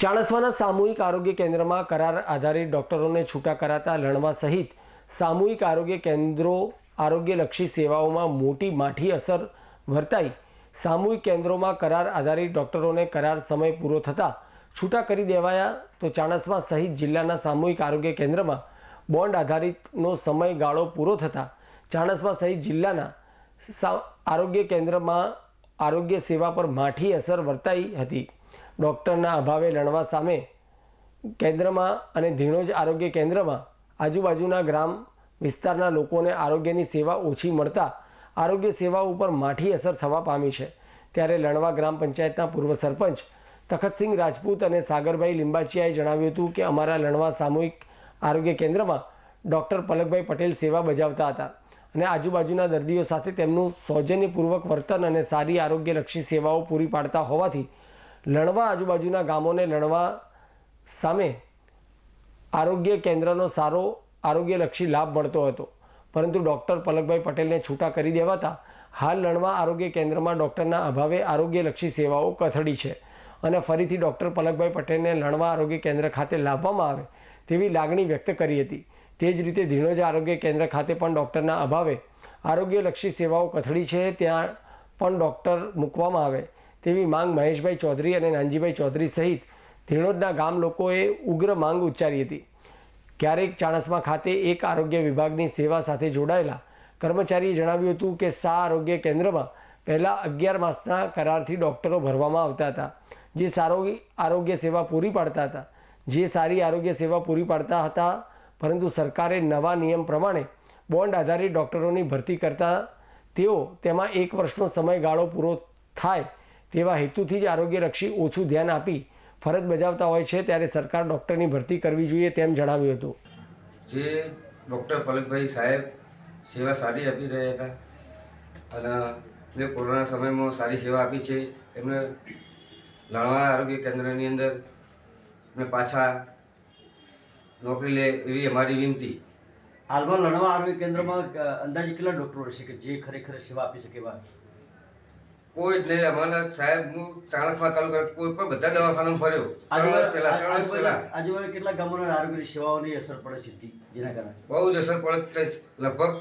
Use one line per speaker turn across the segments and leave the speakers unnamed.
ચાણસ્માના સામૂહિક આરોગ્ય કેન્દ્રમાં કરાર આધારિત ડોક્ટરોને છૂટા કરાતા લણવા સહિત સામૂહિક આરોગ્ય કેન્દ્રો આરોગ્યલક્ષી સેવાઓમાં મોટી માઠી અસર વર્તાઈ સામૂહિક કેન્દ્રોમાં કરાર આધારિત ડોક્ટરોને કરાર સમય પૂરો થતાં છૂટા કરી દેવાયા તો ચાણસ્મા સહિત જિલ્લાના સામૂહિક આરોગ્ય કેન્દ્રમાં બોન્ડ આધારિતનો સમયગાળો પૂરો થતાં ચાણસ્મા સહિત જિલ્લાના આરોગ્ય કેન્દ્રમાં આરોગ્ય સેવા પર માઠી અસર વર્તાઈ હતી। ડૉક્ટરના અભાવે લણવા સામે કેન્દ્રમાં અને ધીણોજ આરોગ્ય કેન્દ્રમાં આજુબાજુના ગ્રામ વિસ્તારના લોકોને આરોગ્યની સેવા ઓછી મળતા આરોગ્ય સેવા ઉપર માઠી અસર થવા પામી છે। ત્યારે લણવા ગ્રામ પંચાયતના પૂર્વ સરપંચ તખતસિંહ રાજપૂત અને સાગરભાઈ લિંબાચિયાએ જણાવ્યું હતું કે અમારા લણવા સામૂહિક આરોગ્ય કેન્દ્રમાં ડૉક્ટર પલકભાઈ પટેલ સેવા બજાવતા હતા અને આજુબાજુના દર્દીઓ સાથે તેમનું સૌજન્યપૂર્વક વર્તન અને સારી આરોગ્યલક્ષી સેવાઓ પૂરી પાડતા હોવાથી લણવા આજુબાજુના ગામોને લણવા સામે આરોગ્ય કેન્દ્રનો સારો આરોગ્યલક્ષી લાભ મળતો હતો, પરંતુ ડૉક્ટર પલકભાઈ પટેલને છૂટા કરી દેવાતા હાલ લણવા આરોગ્ય કેન્દ્રમાં ડૉક્ટરના અભાવે આરોગ્યલક્ષી સેવાઓ કથળી છે અને ફરીથી ડૉક્ટર પલકભાઈ પટેલને લણવા આરોગ્ય કેન્દ્ર ખાતે લાવવામાં આવે તેવી લાગણી વ્યક્ત કરી હતી। તે જ રીતે ધીણોજ આરોગ્ય કેન્દ્ર ખાતે પણ ડૉક્ટરના અભાવે આરોગ્યલક્ષી સેવાઓ કથળી છે, ત્યાં પણ ડૉક્ટર મૂકવામાં આવે તેવી માંગ મહેશભાઈ ચૌધરી અને નાનજીભાઈ ચૌધરી સહિત ધીણોજના ગામ લોકોએ ઉગ્ર માંગ ઉચ્ચારી હતી। ક્યારેક ચાણસ્મા ખાતે એક આરોગ્ય વિભાગની સેવા સાથે જોડાયેલા કર્મચારીએ જણાવ્યું હતું કે આરોગ્ય કેન્દ્રમાં પહેલાં 11 માસના કરારથી ડૉક્ટરો ભરવામાં આવતા હતા, જે સારી આરોગ્ય સેવા પૂરી પાડતા હતા, પરંતુ સરકારે નવા નિયમ પ્રમાણે બોન્ડ આધારિત ડૉક્ટરોની ભરતી કરતા તેઓ તેમાં 1 વર્ષનો સમયગાળો પૂરો થાય તેવા હેતુથી જ આરોગ્યલક્ષી ઓછું ધ્યાન આપી ફરજ બજાવતા હોય છે। ત્યારે સરકાર ડૉક્ટરની ભરતી કરવી જોઈએ તેમ જણાવ્યું હતું।
જે ડૉક્ટર પલકભાઈ સાહેબ સેવા સારી આપી રહ્યા હતા અને જે કોરોના સમયમાં સારી સેવા આપી છે, એમને લણવા આરોગ્ય કેન્દ્રની અંદર પાછા નોકરી લે એવી અમારી વિનંતી।
હાલમાં લણવા આરોગ્ય કેન્દ્રમાં અંદાજે કેટલા ડૉક્ટરો હશે કે જે ખરેખર સેવા આપી શકે?
કોઈ જ નહીં। અમારા સાહેબ હું ચાણસ્મા તાલુકા કોઈ પણ બધા દવાખાના ફર્યો
આજુબાજુ કેટલા ગામોના આરોગ્યની સેવાઓની અસર પડે છે જેના કારણે
બહુ જ અસર પડે। લગભગ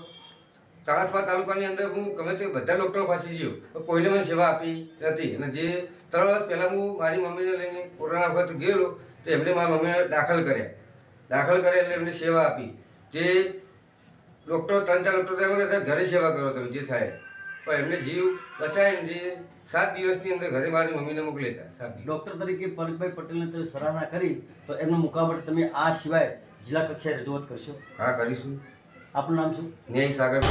ચાણસ્મા તાલુકાની અંદર હું ગમે તે બધા ડૉક્ટરો પાસે ગયો, કોઈને મને સેવા આપી નથી। અને જે 3 વર્ષ પહેલાં હું મારી મમ્મીને લઈને કોરોના વખત ગયેલો તો એમને મારા મમ્મીને દાખલ કર્યા એટલે એમને સેવા આપી। જે ડૉક્ટરો 3-4 ડૉક્ટરો એમ કહેતા ઘરે સેવા કરો તમે જે થાય, પણ એમને જીવ બચાવીને જે 7 દિવસની અંદર ઘરે મારી મમ્મીને મોકલી હતા।
ડૉક્ટર તરીકે પલકભાઈ પટેલને તમે સરાહના કરી તો એમનો મુકાબલે તમે આ સિવાય જિલ્લા કક્ષાએ રજૂઆત કરશો?
હા, કરીશું।
આપનું નામ શું?
ન્યાય સાગર।